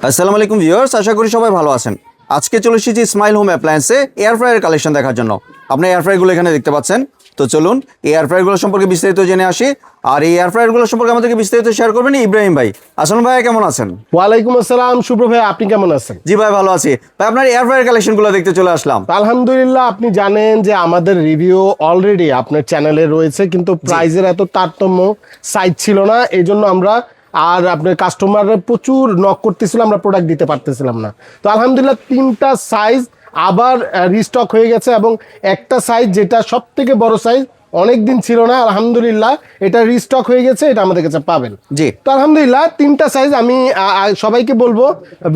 আসসালামু আলাইকুম ভিউয়ার্স, আশা করি সবাই ভালো আছেন। আজকে চলে এসেছি স্মাইল হোম অ্যাপ্লায়েন্সে এয়ার ফ্রায়ার কালেকশন দেখার জন্য। আপনার এয়ার ফ্রায়ারগুলো এখানে দেখতে পাচ্ছেন। তো চলুন এই এয়ার ফ্রায়ারগুলো সম্পর্কে বিস্তারিত জেনে আসি। আর এই এয়ার ফ্রায়ারগুলো সম্পর্কে আমাদেরকে বিস্তারিত শেয়ার করবেন ইব্রাহিম ভাই। আসসালামু ভাই, কেমন আছেন? ওয়ালাইকুম আসসালাম শুভ্র ভাই, আপনি কেমন আছেন? জি ভাই, ভালো আছি ভাই। আপনার এয়ার ফ্রায়ার কালেকশনগুলো দেখতে চলে আসলাম। আলহামদুলিল্লাহ, আপনি জানেন যে আমাদের রিভিউ অলরেডি আপনার চ্যানেলে রয়েছে, কিন্তু প্রাইজের এত তারতম্য সাইজ ছিল না, এই জন্য আমরা আর আপনার কাস্টমাররা প্রচুর নক করতেছিল, আমরা প্রোডাক্ট দিতে পারতেছিলাম না। তো আলহামদুলিল্লাহ 3টা সাইজ আবার রিস্টক হয়ে গেছে, এবং একটা সাইজ যেটা সব থেকে বড় সাইজ অনেক দিন ছিল না, আলহামদুলিল্লাহ এটা রিস্টক হয়ে গেছে, এটা আমাদের কাছে পাবেন। জি। তো আলহামদুলিল্লাহ 3টা সাইজ আমি সবাইকে বলবো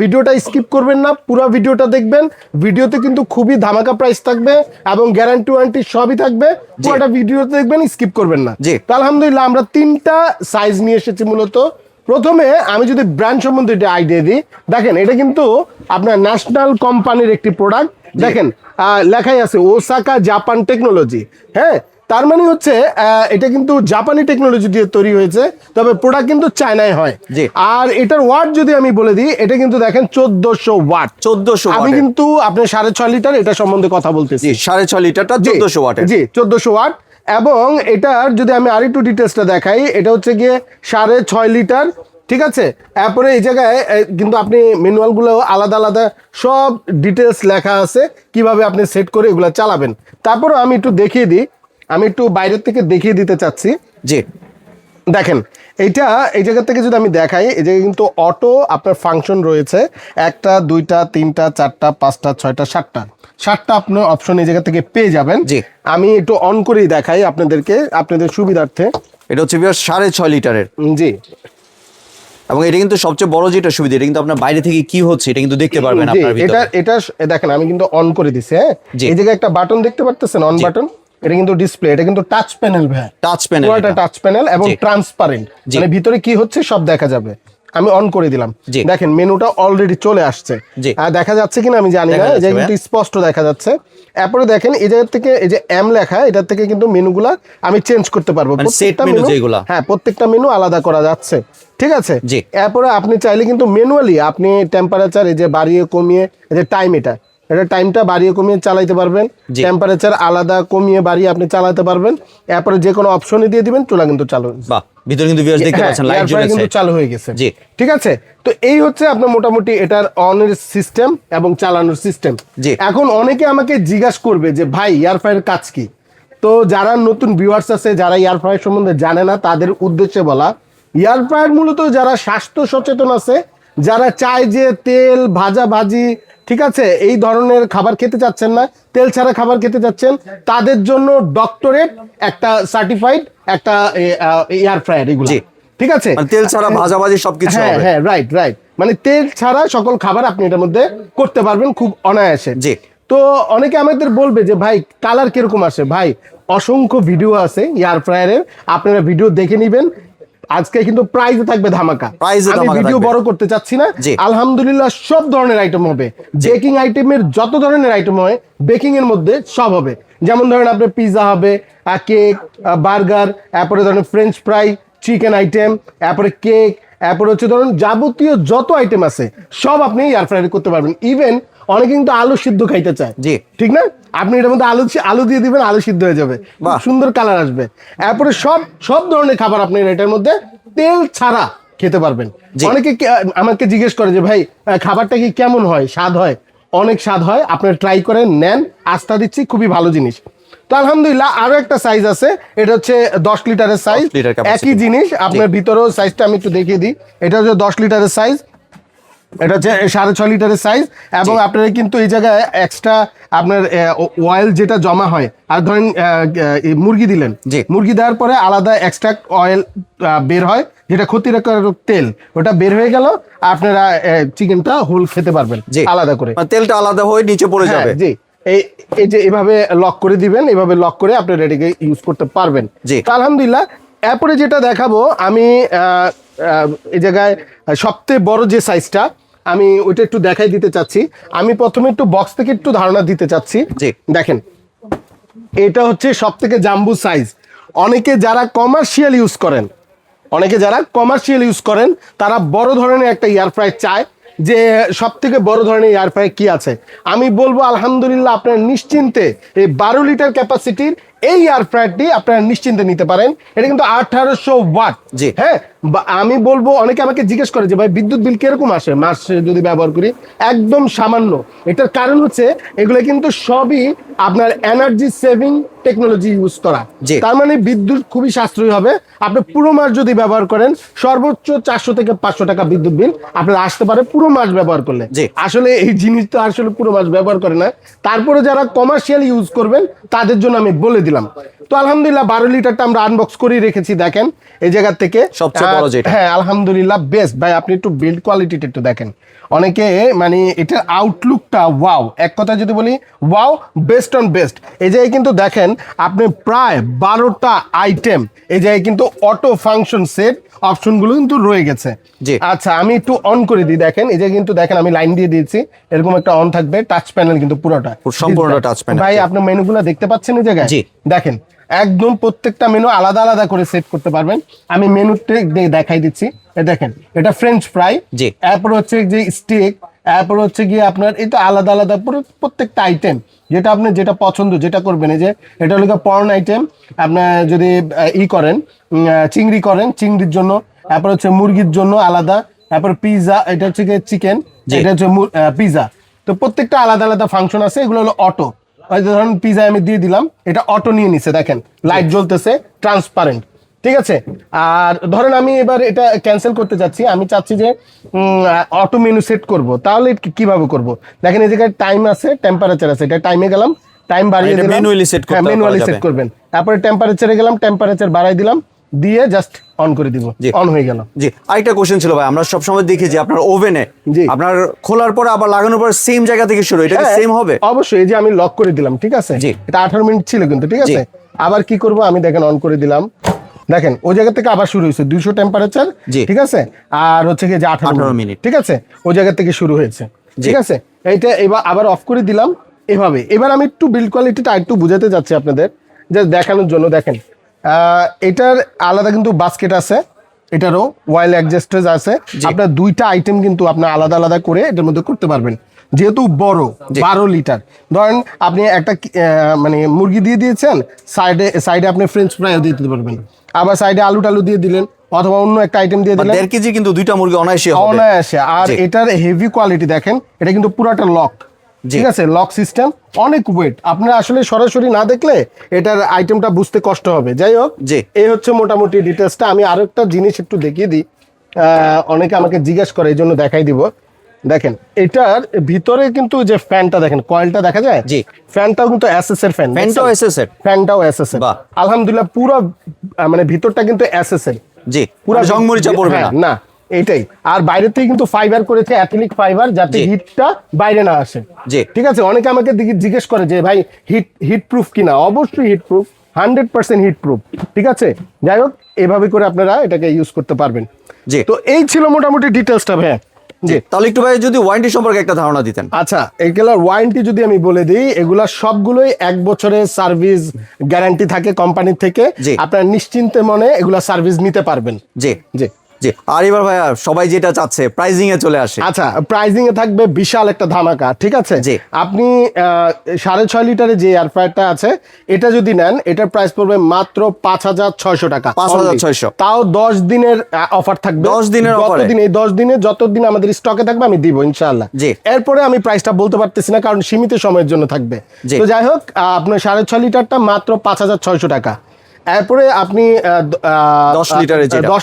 ভিডিওটা স্কিপ করবেন না, পুরো ভিডিওটা দেখবেন। ভিডিওতে কিন্তু খুবই ধামাকা প্রাইস থাকবে এবং গ্যারান্টি ওয়ারেন্টি সবই থাকবে, পুরোটা ভিডিওতে দেখবেন, স্কিপ করবেন না। জি। তো আলহামদুলিল্লাহ আমরা 3টা সাইজ নিয়ে এসেছি। মূলত প্রথমে আমি যদি ব্র্যান্ড সম্বন্ধে একটা আইডিয়া দিই, দেখেন এটা কিন্তু আপনার ন্যাশনাল কোম্পানির একটি প্রোডাক্ট। দেখেন লেখাই আছে ওসাকা জাপান টেকনোলজি। হ্যাঁ, তার মানে হচ্ছে এটা কিন্তু জাপানি টেকনোলজি দিয়ে তৈরি হয়েছে, তবে প্রোডাক্ট কিন্তু চায়নায় হয়। আর এটার ওয়াট যদি আমি বলে দিই, এটা কিন্তু দেখেন 1400 ওয়াট। 1400 আমি কিন্তু আপনার 6.5 লিটার এটা সম্বন্ধে কথা বলতেছি। 6.5 লিটারটা 1400 ওয়াটের। জি, 1400 ওয়াট। এবং এটার যদি আমি আরেকটু ডিটেলসটা দেখাই, এটা হচ্ছে গিয়ে 6.5 লিটার। ঠিক আছে, এরপরে এই জায়গায় কিন্তু আপনি ম্যানুয়ালগুলো আলাদা আলাদা সব ডিটেলস লেখা আছে, কিভাবে আপনি সেট করে এগুলো চালাবেন। তারপরে আমি একটু দেখিয়ে দিই, আমি একটু বাইরের থেকে দেখিয়ে দিতে চাচ্ছি। জি, দেখেন এইটা এই জায়গা থেকে যদি আমি দেখাই, এই জায়গায় কিন্তু অটো আপনার ফাংশন রয়েছে, 1টা 2টা 3টা 4টা 5টা 6টা 7টা আপনার অপশন এই জায়গা থেকে পেয়ে যাবেন। জি। আমি একটু অন করেই দেখাই আপনাদেরকে, আপনাদের সুবিধার্থে। এটা হচ্ছে 6.5 লিটারের। জি। এবং এটা কিন্তু সবচেয়ে বড় যেটা সুবিধা, এটা কিন্তু আপনার বাইরে থেকে কি হচ্ছে এটা কিন্তু দেখতে পারবেন আপনার ভিতরে। এটা দেখেন আমি কিন্তু অন করে দিছি। হ্যাঁ, এই জায়গায় একটা বাটন দেখতে পাচ্ছেন, অন বাটন। এটা কিন্তু ডিসপ্লে, এটা কিন্তু টাচ প্যানেল ভাই, টাচ প্যানেল, পুরোটা টাচ প্যানেল এবং ট্রান্সপারেন্ট, মানে ভিতরে কি হচ্ছে সব দেখা যাবে। আমি অন করে দিলাম, দেখেন মেনুটা অলরেডি চলে আসছে। আর দেখা যাচ্ছে কিনা আমি জানি না, যে কিন্তু স্পষ্ট দেখা যাচ্ছে। এরপরে দেখেন এই জায়গা থেকে এই যে এম লেখা, এটা থেকে কিন্তু মেনুগুলা আমি চেঞ্জ করতে পারবো, প্রত্যেকটা মেনু। হ্যাঁ, প্রত্যেকটা মেনু আলাদা করা যাচ্ছে। ঠিক আছে, এরপরে আপনি চাইলে কিন্তু ম্যানুয়ালি আপনি টেম্পারেচার এই যে বাড়িয়ে কমিয়ে, এই যে টাইম, এটা টাইমটা বাড়িয়ে কমিয়ে চালাইতে পারবেন, টেম্পারেচার আলাদা কমিয়ে বাড়িয়ে আপনি চালাতে পারবেন। এরপরে যে কোনো অপশনই দিয়ে দিবেন, চুলা কিন্তু চালু। বাহ, ভিতরে কিন্তু ভিউয়ার্স দেখতে পাচ্ছেন লাইট জ্বলছে, কিন্তু চালু হয়ে গেছে। জি, ঠিক আছে। তো এই হচ্ছে আপনার মোটামুটি এটার অনের সিস্টেম এবং চালানোর সিস্টেম। এখন অনেকে আমাকে জিজ্ঞাসা করবে যে ভাই এয়ার ফ্রায়ার কাজ কি। তো যারা নতুন ভিউয়ার্স আছে, যারা এয়ার ফ্রায়ার সম্বন্ধে জানে না, তাদের উদ্দেশ্যে বলা, এয়ার ফ্রায়ার মূলত যারা স্বাস্থ্য সচেতন আছে, যারা চায় যে তেল ভাজা ভাজি, ঠিক আছে, এই ধরনের খাবার খেতে চাচ্ছেন না, তেল ছাড়া খাবার খেতে চাচ্ছেন, তাদের জন্য ডক্টরেট একটা সার্টিফাইড একটা এয়ার ফ্রায়ার এগুলো। ঠিক আছে, তেল ছাড়া ভাজা ভাজি সবকিছু হবে। হ্যাঁ, রাইট, মানে তেল ছাড়া সকল খাবার আপনি এটার মধ্যে করতে পারবেন খুব অনায়াসে। জি। তো অনেকে আমাদের বলবে যে ভাই কালার কিরকম আসে। ভাই অসংখ্য ভিডিও আছে এয়ার ফ্রায়ারের, আপনারা ভিডিও দেখে নিবেন। আজকে কিন্তু প্রাইজে থাকবে ধামাকা, আমি ভিডিও বড় করতে চাচ্ছি না। আলহামদুলিল্লাহ সব ধরনের আইটেম হবে, বেকিং আইটেমের যত ধরনের আইটেম হয় বেকিং এর মধ্যে সব হবে। যেমন ধরেন আপনার পিৎজা হবে, কেক, বার্গার, এরপরে ধরেন ফ্রেঞ্চ ফ্রাই, চিকেন আইটেম, এরপরে কেক, এরপরে হচ্ছে ধরুন যাবতীয় যত আইটেম আছে সব আপনি এয়ার ফ্রায়ারে করতে পারবেন। ইভেন অনেকে কিন্তু আলু সিদ্ধ খাইতে চায়, ঠিক না, আপনি এটার মধ্যে আলু দিয়ে দিবেন, আলু সিদ্ধ হয়ে যাবে, সুন্দর কালার আসবে। এরপরে সব ধরনের খাবার আপনি এটার মধ্যে তেল ছাড়া খেতে পারবেন। অনেকে আমাকে জিজ্ঞেস করে যে ভাই খাবারটা কি কেমন হয়, স্বাদ হয়? অনেক স্বাদ হয়, আপনারা ট্রাই করেন, নেন, আস্থা দিচ্ছি, খুবই ভালো জিনিস। তো আলহামদুলিল্লাহ আরো একটা সাইজ আছে, এটা হচ্ছে 10 লিটারের সাইজ। একই জিনিস আপনার ভিতরেও সাইজটা আমি একটু দেখিয়ে দিই। এটা হচ্ছে 10 লিটারের সাইজ, এটা হচ্ছে 6.5 লিটারের সাইজ। এবং আপনারা কিন্তু এই জায়গায় এক্সট্রা আপনার অয়েল যেটা জমা হয়, আর ধরেন মুরগি দিলেন, মুরগি দেওয়ার পরে আলাদা এক্সট্রা অয়েল বের হয়, যেটা ক্ষতিকারক তেল, ওটা বের হয়ে গেল, আপনারা চিকেনটা হোল খেতে পারবেন আলাদা করে, তেলটা আলাদা হয়ে নিচে পড়ে যাবে। জি, এই যে এভাবে লক করে দিবেন, এভাবে লক করে আপনি রেডিকে ইউজ করতে পারবেন। আলহামদুলিল্লাহ এরপরে যেটা দেখাবো আমি এই জায়গায় সবচেয়ে বড় যে সাইজটা, আমি ওইটা একটু দেখাই দিতে চাচ্ছি। আমি প্রথমে একটু বক্স থেকে একটু ধারণা দিতে চাচ্ছি। দেখেন এটা হচ্ছে সব থেকে জাম্বু সাইজ। অনেকে যারা কমার্শিয়াল ইউজ করেন, তারা বড় ধরনের একটা এয়ার ফ্রায়ার চায়, যে সব থেকে বড় ধরনের এয়ার ফ্রায়ার কি আছে, আমি বলবো আলহামদুলিল্লাহ আপনার নিশ্চিন্তে এই 12 লিটার ক্যাপাসিটির এই এয়ার ফ্রায়ারটি আপনারা নিশ্চিন্তে নিতে পারেন। এটা কিন্তু 1800 ওয়াট। জি। হ্যাঁ, আমি বলবো অনেকে আমাকে জিজ্ঞেস করে যে ভাই বিদ্যুৎ বিল কিরকম আসে মাসে যদি ব্যবহার করি, একদম সামান্য। এটার কারণ হচ্ছে এগুলো কিন্তু সবই আপনার এনার্জি সেভিং টেকনোলজি ইউজ করা। জি। তার মানে বিদ্যুৎ খুবই সাশ্রয়ী হবে। আপনি পুরো মাস যদি ব্যবহার করেন সর্বোচ্চ 400 থেকে 500 টাকা বিদ্যুৎ বিল আপনার আসতে পারে পুরো মাস ব্যবহার করলে। জি। আসলে এই জিনিস তো আসলে পুরো মাস ব্যবহার করে না, তারপরে যারা কমার্শিয়াল ইউজ করবেন তাদের জন্য আমি বলে দিলাম। তো আলহামদুলিল্লাহ 12 লিটারটা আমরা আনবক্স করেই রেখেছি, দেখেন এই জায়গা থেকে সবচেয়ে বড় যেটা। হ্যাঁ আলহামদুলিল্লাহ বেস্ট ভাই। আপনি একটু বিল্ড কোয়ালিটিটা একটু দেখেন, অনেকে মানে এটার আউটলুকটা ওয়াও, এক কথা যদি বলি ওয়াও, বেস্ট অন বেস্ট। এই জায়গায় কিন্তু দেখেন আপনি প্রায় 12টা আইটেম এই জায়গায় কিন্তু অটো ফাংশন সেট অপশনগুলো কিন্তু রয়ে গেছে। জি। আচ্ছা আমি একটু অন করে দিই, দেখেন এই যে কিন্তু দেখেন আমি লাইন দিয়ে দিয়েছি, এরকম একটা অন থাকবে, টাচ প্যানেল কিন্তু পুরোটা সম্পূর্ণ টাচ প্যানেল। ভাই আপনি মেনুগুলো দেখতে পাচ্ছেন এই জায়গায়? জি। দেখেন একদম প্রত্যেকটা মেনু আলাদা আলাদা করে সেট করতে পারবেন। আমি মেনুতে দেখাই দিচ্ছি, দেখেন এটা ফ্রেঞ্চ ফ্রাই, জি। এরপর হচ্ছে যে স্টেক, এরপর হচ্ছে গিয়ে আপনার এটা আলাদা আলাদা প্রত্যেকটা আইটেম যেটা আপনি যেটা পছন্দ যেটা করবেন। এই যে এটা হলো পর্ন আইটেম, আপনার যদি করেন চিংড়ি করেন চিংড়ির জন্য, তারপর হচ্ছে মুরগির জন্য আলাদা, তারপর পিৎজা, এটা হচ্ছে গিয়ে চিকেন, এটা হচ্ছে পিৎজা। তো প্রত্যেকটা আলাদা আলাদা ফাংশন আছে। এগুলো হলো অটো, ধরুন পিৎজা আমি দিয়ে দিলাম, এটা অটো নিয়ে নিছে, দেখেন লাইট জ্বলতেছে ট্রান্সপারেন্ট, ঠিক আছে। আর ধরেন আমি এবার এটা ক্যান্সেল করতে চাচ্ছি, আমি চাচ্ছি যে অটো মেনু সেট করব, তাহলে কিভাবে করব? দেখেন এই জায়গায় টাইম আছে, টেম্পারেচার আছে, এটা টাইমে গেলাম, টাইম বাড়িয়ে দিলাম, ম্যানুয়ালি সেট করতে ম্যানুয়ালি সেট করবেন। তারপরে টেম্পারেচারে গেলাম, টেম্পারেচার বাড়াই দিলাম, দিয়ে জাস্ট অন করে দিব, অন হয়ে গেল। জি। আরেকটা কোশ্চেন ছিল ভাই, আমরা সবসময় দেখি যে আপনার ওভেনে জি। আপনার খোলার পর আবার লাগানোর পর সেম জায়গা থেকে শুরু, এটা কি সেম হবে? অবশ্যই। এই যে আমি লক করে দিলাম, ঠিক আছে, জি। এটা 18 মিনিট ছিল কিন্তু, ঠিক আছে। আবার কি করব, আমি দেখেন অন করে দিলাম, দেখেন ওই জায়গা থেকে আবার শুরু হয়েছে 200 টেম্পারেচার, ঠিক আছে। আর হচ্ছে কি যে 18 মিনিট, ঠিক আছে, ওই জায়গা থেকে শুরু হয়েছে, ঠিক আছে। এইটা এবার আবার অফ করে দিলাম এভাবে। এবার আমি একটু বিল্ড কোয়ালিটিটা একটু বুঝাতে যাচ্ছি আপনাদের, যে দেখানোর জন্য। দেখেন এটার আলাদা কিন্তু বাস্কেট আছে, এটারও ওয়াইল অ্যাডজাস্টেজ আছে। আপনার দুইটা আইটেম কিন্তু আপনার আলাদা আলাদা করে এটার মধ্যে করতে পারবেন, যেহেতু বড় 12 লিটার। ধরেন আপনি একটা মানে মুরগি দিয়ে দিয়েছেন, সাইডে সাইডে আপনি ফ্রেঞ্চ ফ্রাইও দিয়ে দিতে পারবেন, আবার সাইডে আলু টালু দিয়ে দিলেন, অথবা অন্য একটা আইটেম দিয়ে দিলেন। 1.5 কেজি কিন্তু দুইটা মুরগি অনায়াসে হবে, অনায়াসে। আর এটার হেভি কোয়ালিটি দেখেন, এটা কিন্তু পুরাটা লক, ঠিক আছে, লক সিস্টেম, অনেক ওয়েট। আপনারা আসলে সরাসরি না দেখলে এটার আইটেমটা বুঝতে কষ্ট হবে। যাই হোক, এই হচ্ছে মোটামুটি ডিটেলসটা। আমি আরো একটা জিনিস একটু দেখিয়ে দিই, অনেকে আমাকে জিজ্ঞেস করে, এই জন্য দেখাই দিব। দেখেন এটার ভিতরে কিন্তু যে ফ্যানটা দেখেন, কয়েলটা দেখা যায়, ফ্যানটাও কিন্তু এসএস এর ফ্যান, ফ্যানটাও এসএস এর। আলহামদুলিল্লাহ পুরো মানে ভিতরটা কিন্তু এসএস এর, জি, পুরো জংমরিচা পড়বে না, এটাই। আর বাইরে থেকে কিন্তু ফাইবার করেছে, অ্যাক্রিলিক ফাইবার, যাতে হিটটা বাইরে না আসে, ঠিক আছে। অনেকে আমাকে জিজ্ঞেস করে যে ভাই হিট প্রুফ কিনা, অবশ্যই হিট প্রুফ, 100% হিট প্রুফ, ঠিক আছে। যাই হোক, এভাবে করে আপনারা এটাকে ইউজ করতে পারবেন। তো এই ছিল মোটামুটি ডিটেলসটা ভাই। জি, তাহলে একটু ভাই যদি ওয়ারেন্টি সম্পর্কে একটা ধারণা দিতেন। আচ্ছা, এগুলার ওয়ারেন্টি যদি আমি বলে দিই, এগুলা সবগুলোই 1 বছরের সার্ভিস গ্যারান্টি থাকে কোম্পানির থেকে। আপনারা নিশ্চিন্তে মনে এগুলা সার্ভিস নিতে পারবেন। জি জি জি। আর এবার ভাইয়া সবাই যেটা চাচ্ছে প্রাইজিং এ চলে আসে। আচ্ছা, প্রাইজিং এ থাকবে বিশাল একটা ধামাকা, ঠিক আছে। আপনি 6.5 লিটারে যে এয়ার ফ্রায়ারটা আছে, এটা যদি নেন, এটার প্রাইস পড়বে মাত্র 5,600 টাকা, 5,600, তাও 10 দিনের অফার থাকবে। 10 দিনের অফারে, এই 10 দিনে যতদিন আমাদের স্টকে থাকবে আমি দিব ইনশাআল্লাহ। এরপরে আমি প্রাইসটা বলতে পারতেছি না, কারণ সীমিত সময়ের জন্য থাকবে। তো যাই হোক, আপনার 6.5 লিটারটা মাত্র 5,600 টাকা। এরপরে আপনি 10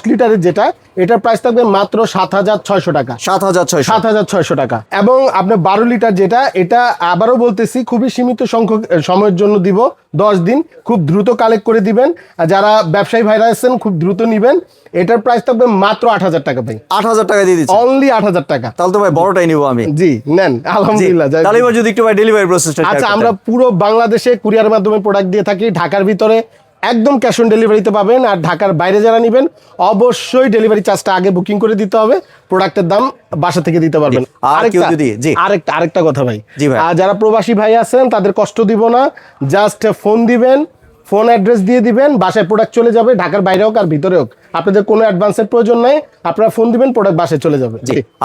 লিটারের যেটা, এটার প্রাইস থাকবে মাত্র 7,600 টাকা, 7,600 টাকা। এবং আপনার 12 লিটার যেটা, এটা আবারও বলতেছি খুবই সীমিত সংখ্যক সময়ের জন্য দিব, 10 দিন, খুব দ্রুত কালেক্ট করে দিবেন। যারা ব্যবসায়ী ভাইরা আছেন খুব দ্রুত নিবেন। এটার প্রাইস থাকবে মাত্র 8,000 টাকা ভাই, 8,000 টাকা দিয়ে দিচ্ছি, অনলি 8,000 টাকা। তাহলে তো ভাই বড়টাই নিব আমি। জি নেন, আলহামদুলিল্লাহ। তাহলে এবার যদি একটু ভাই ডেলিভারি প্রসেসটা। আচ্ছা, আমরা পুরো বাংলাদেশে কুরিয়ার মাধ্যমে প্রোডাক্ট দিয়ে থাকি। ঢাকার ভিতরে একদম ক্যাশ অন ডেলিভারিতে পাবেন, আর ঢাকার বাইরে যারা নেবেন অবশ্যই ডেলিভারি চার্জটা আগে বুকিং করে দিতে হবে, প্রোডাক্টের দাম বাসা থেকে দিতে পারবেন। আরেকটা কথা ভাই, আর যারা প্রবাসী ভাই আছেন তাদের কষ্ট দিব না, জাস্ট ফোন দিবেন, ফোন অ্যাড্রেস দিয়ে দিবেন, বাসায় প্রোডাক্ট চলে যাবে, ঢাকার বাইরে হোক আর ভিতরে হোক। আপনাদের কোনো অ্যাডভান্সের প্রয়োজন নাই, আপনারা ফোন দিবেন, প্রোডাক্ট বাসায় চলে যাবে।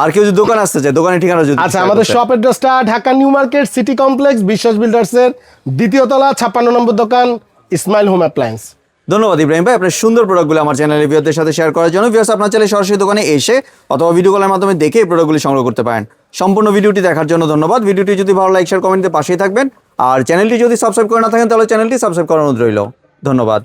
আর কেউ যদি দোকান আসতে চায়, দোকানের ঠিকানা যদি আচ্ছা, আমাদের শপ অ্যাড্রেসটা Dhaka new market city complex, বিশ্বাস বিল্ডার্সের 2য় তলা 56 নম্বর দোকান, ইসমাইল হোম অ্যাপ্লায়েন্স। ধন্যবাদ ইব্রাহিম ভাই আপনার সুন্দর প্রোডাক্টগুলো আমার চ্যানেলের ভিউয়ারদের সাথে শেয়ার করার জন্য। ভিউয়ার্স, আপনার চাইলে সরাসরি দোকানে এসে অথবা ভিডিও কলের মাধ্যমে দেখে এই প্রোডাক্টগুলি সংগ্রহ করতে পারেন। সম্পূর্ণ ভিডিওটি দেখার জন্য ধন্যবাদ। ভিডিওটি যদি ভালো লাইক শেয়ার কমেন্টে পাশেই থাকবেন, আর চ্যানেলটি যদি সাবস্ক্রাইব করে না থাকেন তাহলে চ্যানেলটি সাবস্ক্রাইব করার অনুরোধ রইল। ধন্যবাদ।